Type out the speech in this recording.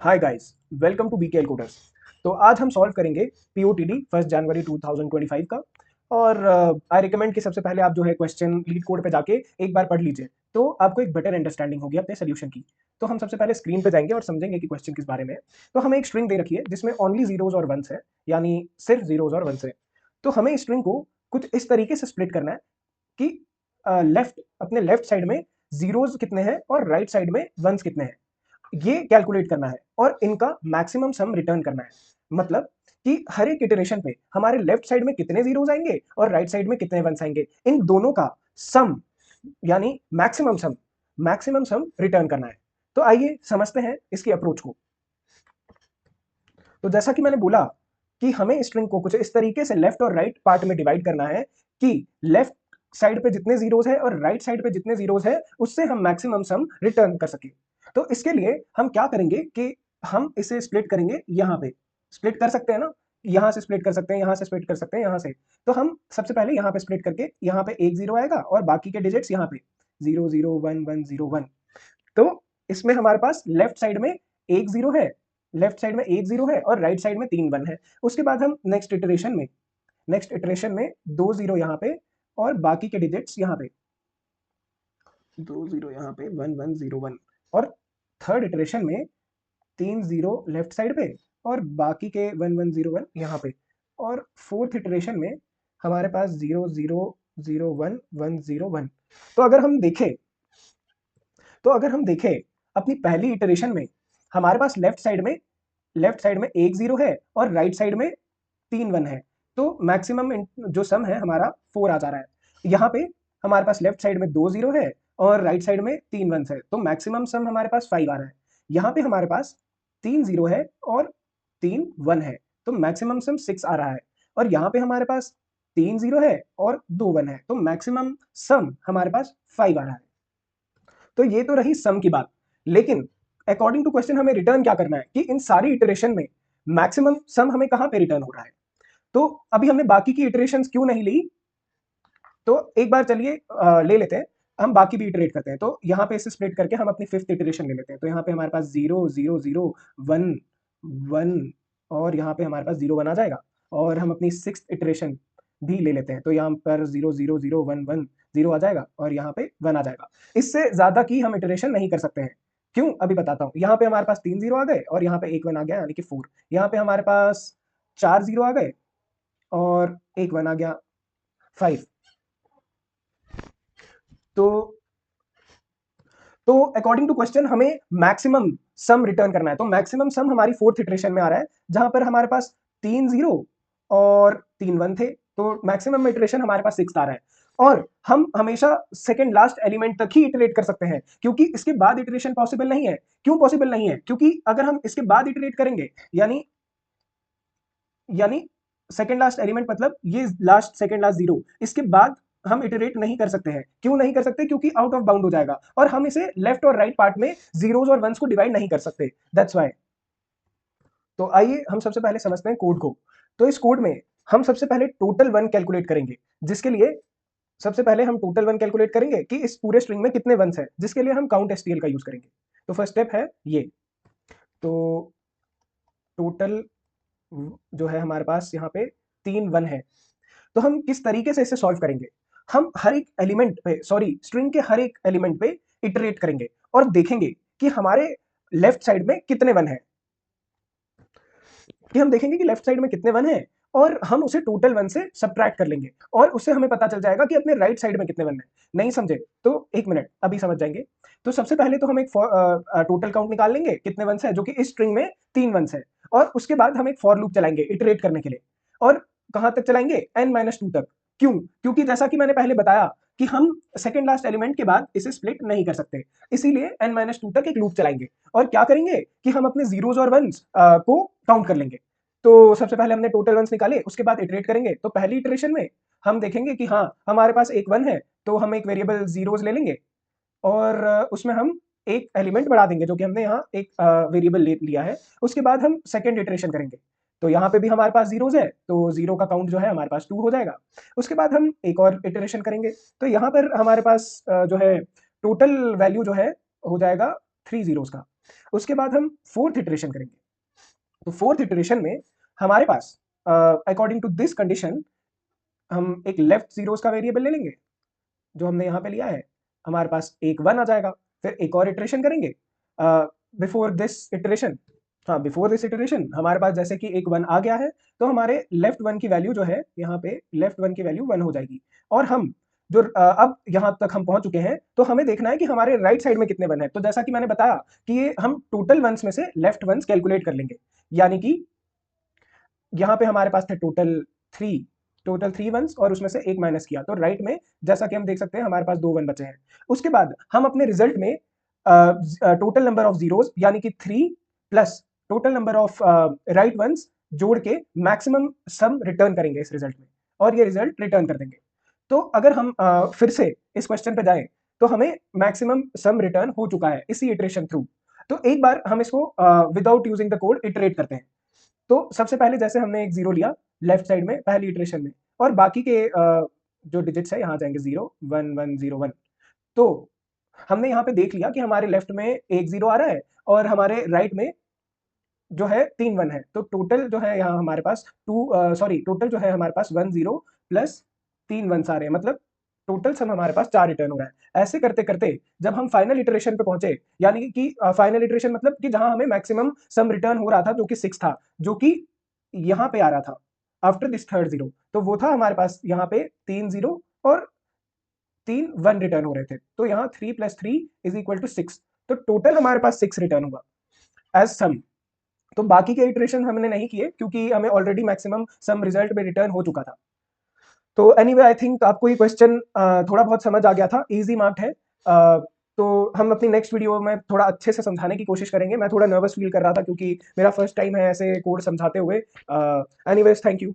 Hi guys, welcome to BKL coders. तो आज हम सॉल्व करेंगे पीओटीडी 1 जनवरी 2025 का। और आई रिकमेंड कि सबसे पहले आप जो है क्वेश्चन लीड कोड पे जाके एक बार पढ़ लीजिए, तो आपको एक बेटर अंडरस्टैंडिंग होगी अपने सोल्यूशन की। तो हम सबसे पहले स्क्रीन पे जाएंगे और समझेंगे कि क्वेश्चन किस बारे में है। तो हमें एक स्ट्रिंग दे रखी है जिसमें ओनली जीरोज और वंस है, यानी सिर्फ जीरोज और वंस है। तो हमें इस स्ट्रिंग को कुछ इस तरीके से स्प्लिट करना है कि अपने लेफ्ट साइड में जीरोज कितने हैं और राइट साइड में वंस कितने हैं, ये कैलकुलेट करना है और इनका मैक्सिमम सम रिटर्न करना है। मतलब कि हर एक इटरेशन पे हमारे लेफ्ट साइड में कितने जीरोस आएंगे और राइट साइड में कितने वंस आएंगे, इन दोनों का सम यानी मैक्सिमम सम रिटर्न करना है। तो आइए समझते हैं इसकी अप्रोच को। तो जैसा कि मैंने बोला कि हमें स्ट्रिंग को कुछ इस तरीके से लेफ्ट और राइट पार्ट में डिवाइड करना है कि लेफ्ट साइड पे जितने जीरोस है और राइट साइड पे जितने जीरोस है उससे हम मैक्सिमम सम रिटर्न कर सके। तो इसके लिए हम क्या करेंगे कि हम इसे स्प्लिट करेंगे। यहाँ पे स्प्लिट कर सकते हैं ना, यहाँ से स्प्लिट कर सकते हैं, यहाँ से स्प्लिट कर सकते हैं, यहाँ से। तो हम सबसे पहले यहाँ पे स्प्लिट करके यहाँ पे एक जीरो आएगा और बाकी के डिजिट्स यहाँ पे 0 0 1 1 0 1। तो इसमें हमारे पास लेफ्ट साइड में एक जीरो है, लेफ्ट साइड में एक जीरो है और राइट साइड में तीन वन है। उसके बाद हम नेक्स्ट इटरेशन में दो जीरो यहाँ पे और बाकी के डिजिट्स यहाँ पे, दो जीरो यहाँ पे, 1 1 0 1। और थर्ड इटरेशन में तीन जीरो लेफ्ट साइड पे और बाकी के 1 1 0 1 यहाँ पे। और फोर्थ इटरेशन में हमारे पास 0 0 0 1 1 0 1। तो अगर हम देखें अपनी पहली इटरेशन में हमारे पास लेफ्ट साइड में एक जीरो है और राइट साइड में तीन वन है। तो मैक्सिमम जो सम है हमारा 4 आ जा रहा है। यहाँ पे हमारे पास लेफ्ट साइड में दो जीरो है और राइट साइड में तीन वंस है, तो मैक्सिमम सम हमारे पास 5 आ रहा है। यहाँ पे हमारे पास तीन जीरो है और तीन वन है, तो मैक्सिमम सम 6 आ रहा है। और यहाँ पे हमारे पास तीन जीरो है और दो वन है, तो मैक्सिमम सम हमारे पास 5 आ रहा है। तो ये तो रही सम की बात। लेकिन अकॉर्डिंग टू क्वेश्चन हमें रिटर्न क्या करना है कि इन सारी इटरेशन में मैक्सिमम सम हमें कहां पे रिटर्न हो रहा है। तो अभी हमने बाकी की इटरेशंस क्यों नहीं ली, तो एक बार चलिए ले लेते हैं। हम बाकी भी इटरेट करते हैं। तो यहाँ पे इसे स्प्लिट करके हम अपनी फिफ्थ इटरेशन ले लेते हैं। तो यहाँ पे हमारे पास 0 0 0 1 1 और यहाँ पे हमारे पास 0 1 आ जाएगा। और हम अपनी सिक्स्थ इटरेशन भी ले लेते हैं। तो यहाँ पर 0 0 0 1 1 0 आ जाएगा और यहाँ पे 1 आ जाएगा। इससे ज्यादा की हम इटरेशन नहीं कर सकते हैं। क्यों, अभी बताता हूँ। यहाँ पे हमारे पास तीन जीरो आ गए और यहाँ पे एक वन आ गया, यानी कि 4। यहाँ पे हमारे पास चार जीरो आ गए और एक वन आ गया, 5। तो तो अकॉर्डिंग टू क्वेश्चन हमें मैक्सिमम सम रिटर्न करना है। तो मैक्सिमम सम हमारी फोर्थ इटरेशन में आ रहा है, जहां पर हमारे पास तीन जीरो और तीन वन थे। तो मैक्सिमम इटरेशन हमारे पास 6 आ रहा है। और हम हमेशा सेकंड लास्ट एलिमेंट तक ही इटरेट कर सकते हैं, क्योंकि इसके बाद इटरेशन पॉसिबल नहीं है। क्यों पॉसिबल नहीं है? क्योंकि अगर हम इसके बाद इटरेट करेंगे, यानी यानी सेकंड लास्ट एलिमेंट मतलब ये लास्ट सेकंड लास्ट जीरो, इसके बाद हम इटरेट नहीं कर सकते हैं। क्यों नहीं कर सकते? क्योंकि आउट ऑफ बाउंड हो जाएगा और हम इसे लेफ्ट और राइट पार्ट में जीरोस और वंस को डिवाइड नहीं कर सकते, दैट्स व्हाई। तो आइए हम सबसे पहले समझते हैं कोड को। तो इस कोड में हम सबसे पहले टोटल वन कैलकुलेट करेंगे, जिसके लिए सबसे पहले हम टोटल वन कैलकुलेट करेंगे कि इस पूरे स्ट्रिंग में कितने वंस हैं, जिसके लिए हम काउंट एसटीएल का यूज करेंगे। तो फर्स्ट स्टेप है ये। तो टोटल जो है हमारे पास यहाँ पे तीन वन है। तो हम किस तरीके से इसे सॉल्व करेंगे? हम हर एक एलिमेंट पे, सॉरी, स्ट्रिंग के हर एक एलिमेंट पे इटरेट करेंगे और देखेंगे कि हमारे लेफ्ट साइड में कितने वन है, कि हम देखेंगे कि लेफ्ट साइड में कितने वन है और हम उसे टोटल वन से सब्ट्रैक्ट कर लेंगे और उससे हमें पता चल जाएगा कि अपने राइट साइड में कितने वन है। नहीं समझे तो एक मिनट, अभी समझ जाएंगे। तो सबसे पहले तो हम एक टोटल काउंट निकाल लेंगे कितने वंस है, जो कि इस स्ट्रिंग में तीन वंस है। और उसके बाद हम एक फॉर लूप चलाएंगे इटरेट करने के लिए। और कहां तक चलाएंगे? n-2 तक। क्यों? क्योंकि जैसा कि मैंने पहले बताया कि हम सेकंड लास्ट एलिमेंट के बाद इसे स्प्लिट नहीं कर सकते, इसीलिए n-2 तक एक लूप चलाएंगे। और क्या करेंगे कि हम अपने जीरोस और वंस को काउंट कर लेंगे। तो सबसे पहले हमने टोटल वंस निकाले, उसके बाद इटरेट करेंगे। तो पहली इटरेशन में हम देखेंगे कि हाँ हमारे पास एक वन है, तो हम एक वेरिएबल जीरोस ले लेंगे और उसमें हम एक एलिमेंट बढ़ा देंगे, जो कि हमने यहाँ एक वेरिएबल ले लिया है। उसके बाद हम सेकंड इटरेशन करेंगे। तो यहाँ पे भी हमारे पास जीरोस है, तो जीरो का काउंट जो है हमारे पास 2 हो जाएगा। उसके बाद हम एक और इटरेशन करेंगे। तो यहाँ पर हमारे पास जो है टोटल वैल्यू जो है हो जाएगा 3 जीरोस का। उसके बाद हम फोर्थ इटरेशन करेंगे। तो फोर्थ इटरेशन में हमारे पास अकॉर्डिंग टू दिस कंडीशन हम एक लेफ्ट जीरोस का वेरिएबल ले लेंगे जो हमने यहाँ पे लिया है, हमारे पास एक 1 आ जाएगा। फिर एक और इटरेशन करेंगे बिफोर दिस इटरेशन। हाँ, बिफोर दिस इटरेशन हमारे पास जैसे कि एक 1 आ गया है, तो हमारे लेफ्ट 1 की वैल्यू जो है यहाँ पे लेफ्ट 1 की वैल्यू 1 हो जाएगी। और हम जो अब यहाँ तक हम पहुंच चुके हैं, तो हमें देखना है कि हमारे राइट साइड में कितने 1 है। तो जैसा कि मैंने बताया कि ये हम टोटल वंस में से लेफ्ट वंस कैलकुलेट कर लेंगे, यानी कि यहाँ पे हमारे पास थे टोटल थ्री वंस और उसमें से एक माइनस किया, तो राइट में जैसा कि हम देख सकते हैं हमारे पास 2 1 बचे हैं। उसके बाद हम अपने रिजल्ट में टोटल नंबर ऑफ जीरोस यानी कि 3 plus total number of right ones जोड़ के मैक्सिमम सम रिटर्न करेंगे इस रिजल्ट में, और ये रिजल्ट रिटर्न कर देंगे। तो अगर हम फिर से इस क्वेश्चन पे जाएं, तो हमें मैक्सिमम सम रिटर्न हो चुका है इसी इटरेशन थ्रू। तो एक बार हम इसको without using the code iterate करते हैं। तो सबसे पहले जैसे हमने एक 0 लिया लेफ्ट साइड में पहली इटरेशन में, और बाकी के जो डिजिट्स है यहाँ जाएंगे 0 1 1 0 1। तो हमने यहाँ पे देख लिया कि हमारे लेफ्ट में एक 0 आ रहा है और हमारे राइट में जो है 3 1 है। तो टोटल जो है यहाँ हमारे पास टोटल जो है हमारे पास 1 0 प्लस 3 1 आ रहे हैं, मतलब टोटल सम हमारे पास 4 रिटर्न हो रहा है। ऐसे करते करते जब हम फाइनल इटरेशन पे पहुंचे, यानी कि फाइनल इटरेशन मतलब कि जहां हमें मैक्सिमम सम रिटर्न हो रहा था जो कि 6 था, जो कि यहाँ पे आ रहा था आफ्टर दिस थर्ड 0, तो वो था हमारे पास यहाँ पे 3 0 और 3 1 रिटर्न हो रहे थे। तो यहाँ 3 + 3 = 6, तो टोटल हमारे पास 6 रिटर्न हुआ एज सम। तो बाकी के इटरेशन हमने नहीं किए क्योंकि हमें ऑलरेडी मैक्सिमम सम रिजल्ट में रिटर्न हो चुका था। तो एनीवे आई थिंक आपको ये क्वेश्चन थोड़ा बहुत समझ आ गया था, इजी मार्क्ड है। तो हम अपनी नेक्स्ट वीडियो में थोड़ा अच्छे से समझाने की कोशिश करेंगे। मैं थोड़ा नर्वस फील कर रहा था क्योंकि मेरा फर्स्ट टाइम है ऐसे कोड समझाते हुए। Anyways, thank you.